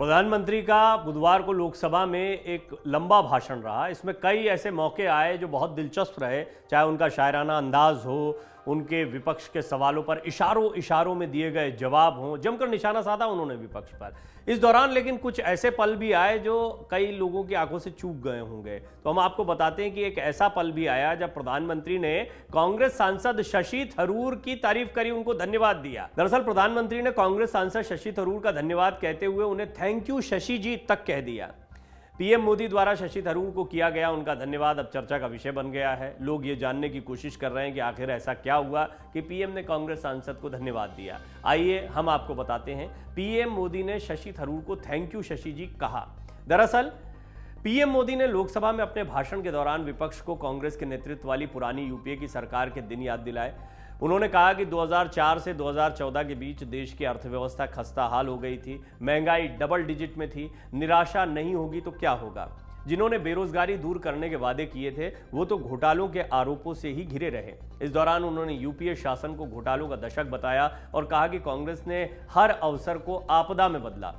प्रधानमंत्री का बुधवार को लोकसभा में एक लंबा भाषण रहा। इसमें कई ऐसे मौके आए जो बहुत दिलचस्प रहे, चाहे उनका शायराना अंदाज हो, उनके विपक्ष के सवालों पर इशारों इशारों में दिए गए जवाब हों, जमकर निशाना साधा उन्होंने विपक्ष पर। इस दौरान लेकिन कुछ ऐसे पल भी आए जो कई लोगों की आंखों से चूक गए होंगे। तो हम आपको बताते हैं कि एक ऐसा पल भी आया जब प्रधानमंत्री ने कांग्रेस सांसद शशि थरूर की तारीफ करी, उनको धन्यवाद दिया। दरअसल प्रधानमंत्री ने कांग्रेस सांसद शशि थरूर का धन्यवाद कहते हुए उन्हें थैंक यू शशि जी तक कह दिया। पीएम मोदी द्वारा शशि थरूर को किया गया उनका धन्यवाद अब चर्चा का विषय बन गया है। लोग ये जानने की कोशिश कर रहे हैं कि आखिर ऐसा क्या हुआ कि पीएम ने कांग्रेस सांसद को धन्यवाद दिया। आइए हम आपको बताते हैं, पीएम मोदी ने शशि थरूर को थैंक यू शशि जी कहा। दरअसल पीएम मोदी ने लोकसभा में अपने भाषण के दौरान विपक्ष को कांग्रेस के नेतृत्व वाली पुरानी यूपीए की सरकार के दिन याद दिलाए। उन्होंने कहा कि 2004 से 2014 के बीच देश की अर्थव्यवस्था खस्ता हाल हो गई थी, महंगाई डबल डिजिट में थी, निराशा नहीं होगी तो क्या होगा। जिन्होंने बेरोजगारी दूर करने के वादे किए थे वो तो घोटालों के आरोपों से ही घिरे रहे। इस दौरान उन्होंने यूपीए शासन को घोटालों का दशक बताया और कहा कि कांग्रेस ने हर अवसर को आपदा में बदला।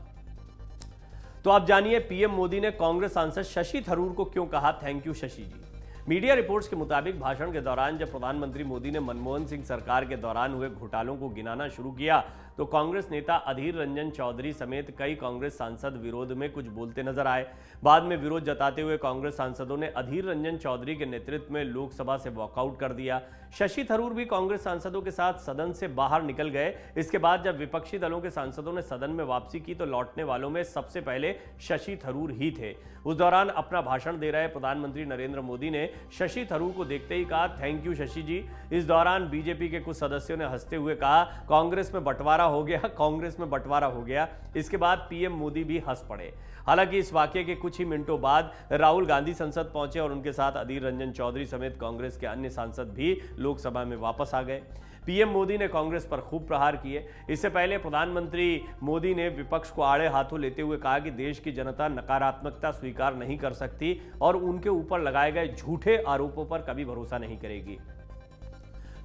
तो आप जानिए पीएम मोदी ने कांग्रेस सांसद शशि थरूर को क्यों कहा thank you Shashi ji. Media reports के मुताबिक भाषण के दौरान जब प्रधानमंत्री मोदी ने मनमोहन सिंह सरकार के दौरान हुए घोटालों को गिनाना शुरू किया तो कांग्रेस नेता अधीर रंजन चौधरी समेत कई कांग्रेस सांसद विरोध में कुछ बोलते नजर आए। बाद में विरोध जताते हुए कांग्रेस सांसदों ने अधीर रंजन चौधरी के नेतृत्व में लोकसभा से वॉकआउट कर दिया। शशि थरूर भी कांग्रेस सांसदों के साथ सदन से बाहर निकल गए। इसके बाद जब विपक्षी दलों के सांसदों ने सदन में वापसी की तो लौटने वालों में सबसे पहले शशि थरूर ही थे। उस दौरान अपना भाषण दे रहे प्रधानमंत्री नरेंद्र मोदी ने शशि थरूर को देखते ही कहा थैंक यू शशि जी। इस दौरान बीजेपी के कुछ सदस्यों ने हंसते हुए कहा कांग्रेस में बंटवारा हो गया, कांग्रेस में बंटवारा हो गया। इसके बाद पीएम मोदी भी हंस पड़े। हालांकि इस वाकये के कुछ ही मिनटों बाद राहुल गांधी संसद पहुंचे और उनके साथ अधीर रंजन चौधरी समेत कांग्रेस के अन्य सांसद भी लोकसभा में वापस आ गए। पीएम मोदी ने कांग्रेस पर खूब प्रहार किए। इससे पहले प्रधानमंत्री मोदी ने विपक्ष को आड़े हाथों लेते हुए कहा कि देश की जनता नकारात्मकता स्वीकार नहीं कर सकती और उनके ऊपर लगाए गए झूठे आरोपों पर कभी भरोसा नहीं करेगी।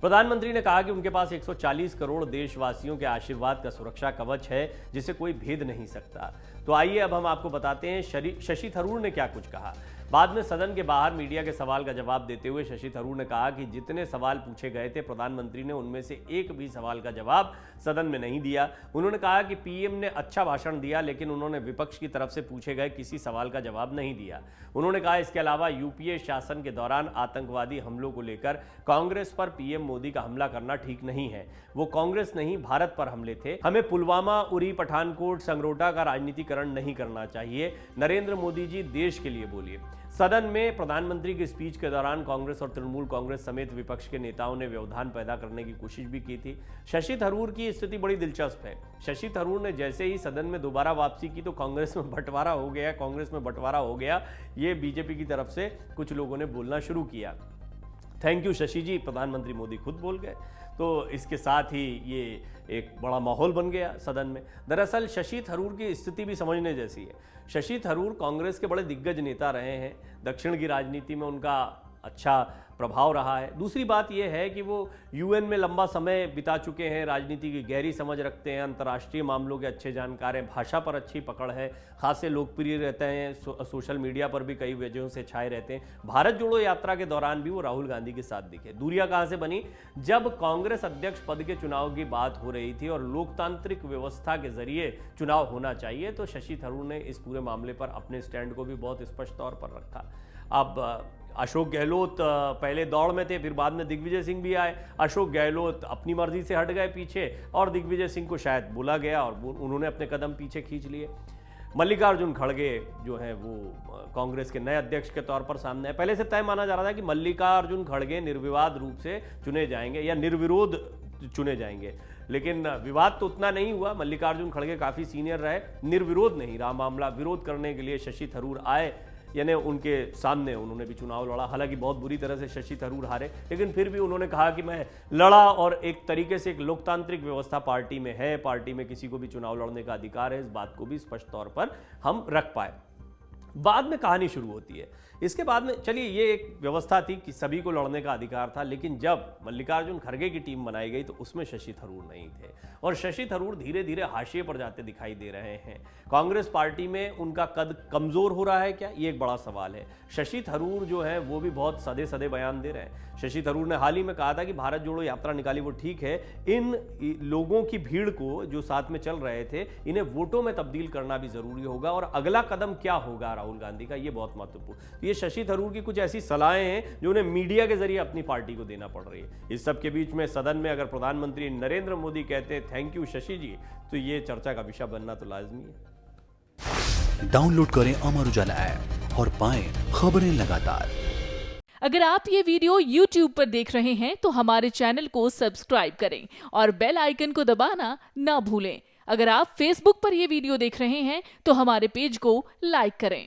प्रधानमंत्री ने कहा कि उनके पास 140 करोड़ देशवासियों के आशीर्वाद का सुरक्षा कवच है जिसे कोई भेद नहीं सकता। तो आइए अब हम आपको बताते हैं शशि थरूर ने क्या कुछ कहा। बाद में सदन के बाहर मीडिया के सवाल का जवाब देते हुए शशि थरूर ने कहा कि जितने सवाल पूछे गए थे प्रधानमंत्री ने उनमें से एक भी सवाल का जवाब सदन में नहीं दिया। उन्होंने कहा कि पीएम ने अच्छा भाषण दिया लेकिन उन्होंने विपक्ष की तरफ से पूछे गए किसी सवाल का जवाब नहीं दिया। उन्होंने कहा इसके अलावा यूपीए शासन के दौरान आतंकवादी हमलों को लेकर कांग्रेस पर पीएम मोदी का हमला करना ठीक नहीं है। वो कांग्रेस नहीं भारत पर हमले थे। हमें पुलवामा, उरी, पठानकोट, संगरोटा का राजनीतिकरण नहीं करना चाहिए। नरेंद्र मोदी जी देश के लिए बोलिए। सदन में प्रधानमंत्री की स्पीच के दौरान कांग्रेस और तृणमूल कांग्रेस समेत विपक्ष के नेताओं ने व्यवधान पैदा करने की कोशिश भी की थी। शशि थरूर की स्थिति बड़ी दिलचस्प है। शशि थरूर ने जैसे ही सदन में दोबारा वापसी की तो कांग्रेस में बंटवारा हो गया, कांग्रेस में बंटवारा हो गया, ये बीजेपी की तरफ से कुछ लोगों ने बोलना शुरू किया। थैंक यू शशि जी प्रधानमंत्री मोदी खुद बोल गए। तो इसके साथ ही ये एक बड़ा माहौल बन गया सदन में। दरअसल शशि थरूर की स्थिति भी समझने जैसी है। शशि थरूर कांग्रेस के बड़े दिग्गज नेता रहे हैं। दक्षिण की राजनीति में उनका अच्छा प्रभाव रहा है। दूसरी बात यह है कि वो यूएन में लंबा समय बिता चुके हैं, राजनीति की गहरी समझ रखते हैं, अंतर्राष्ट्रीय मामलों के अच्छे जानकार हैं, भाषा पर अच्छी पकड़ है, खासे लोकप्रिय रहते हैं, सोशल मीडिया पर भी कई वजहों से छाए रहते हैं। भारत जोड़ो यात्रा के दौरान भी वो राहुल गांधी के साथ दिखे। दूरियां कहां से बनी? जब कांग्रेस अध्यक्ष पद के चुनाव की बात हो रही थी और लोकतांत्रिक व्यवस्था के जरिए चुनाव होना चाहिए तो शशि थरूर ने इस पूरे मामले पर अपने स्टैंड को भी बहुत स्पष्ट तौर पर रखा। अब अशोक गहलोत पहले दौड़ में थे, फिर बाद में दिग्विजय सिंह भी आए। अशोक गहलोत अपनी मर्जी से हट गए पीछे और दिग्विजय सिंह को शायद बोला गया और उन्होंने अपने कदम पीछे खींच लिए। मल्लिकार्जुन खड़गे जो है वो कांग्रेस के नए अध्यक्ष के तौर पर सामने है। पहले से तय माना जा रहा था कि मल्लिकार्जुन खड़गे निर्विवाद रूप से चुने जाएंगे या निर्विरोध चुने जाएंगे, लेकिन विवाद तो उतना नहीं हुआ। मल्लिकार्जुन खड़गे काफी सीनियर रहे, निर्विरोध नहीं रहा मामला। विरोध करने के लिए शशि थरूर आए, यानी उनके सामने उन्होंने भी चुनाव लड़ा। हालांकि बहुत बुरी तरह से शशि थरूर हारे, लेकिन फिर भी उन्होंने कहा कि मैं लड़ा और एक तरीके से एक लोकतांत्रिक व्यवस्था पार्टी में है, पार्टी में किसी को भी चुनाव लड़ने का अधिकार है। इस बात को भी स्पष्ट तौर पर हम रख पाए। बाद में कहानी शुरू होती है। इसके बाद में चलिए ये एक व्यवस्था थी कि सभी को लड़ने का अधिकार था, लेकिन जब मल्लिकार्जुन खड़गे की टीम बनाई गई तो उसमें शशि थरूर नहीं थे और शशि थरूर धीरे धीरे हाशिए पर जाते दिखाई दे रहे हैं। कांग्रेस पार्टी में उनका कद कमजोर हो रहा है क्या, ये एक बड़ा सवाल है। शशि थरूर जो है वो भी बहुत सदे सदे बयान दे रहे हैं। शशि थरूर ने हाल ही में कहा था कि भारत जोड़ो यात्रा निकाली वो ठीक है, इन लोगों की भीड़ को जो साथ में चल रहे थे इन्हें वोटों में तब्दील करना भी जरूरी होगा और अगला कदम क्या होगा राहुल गांधी का, ये बहुत महत्वपूर्ण। ये शशि थरूर की कुछ ऐसी सलाहें हैं जो उन्हें मीडिया के जरिए अपनी पार्टी को देना पड़ रही है। इस सब के बीच में सदन में अगर प्रधानमंत्री नरेंद्र मोदी कहते हैं थैंक यू शशि जी, तो ये चर्चा का विषय बनना तो लाजमी है। डाउनलोड करें अमर उजाला ऐप और पाएं खबरें लगातार। अगर आप ये वीडियो YouTube पर देख रहे हैं तो हमारे चैनल को सब्सक्राइब करें और बेल आइकन को दबाना ना भूलें। अगर आप Facebook पर ये वीडियो देख रहे हैं तो हमारे पेज को लाइक करें।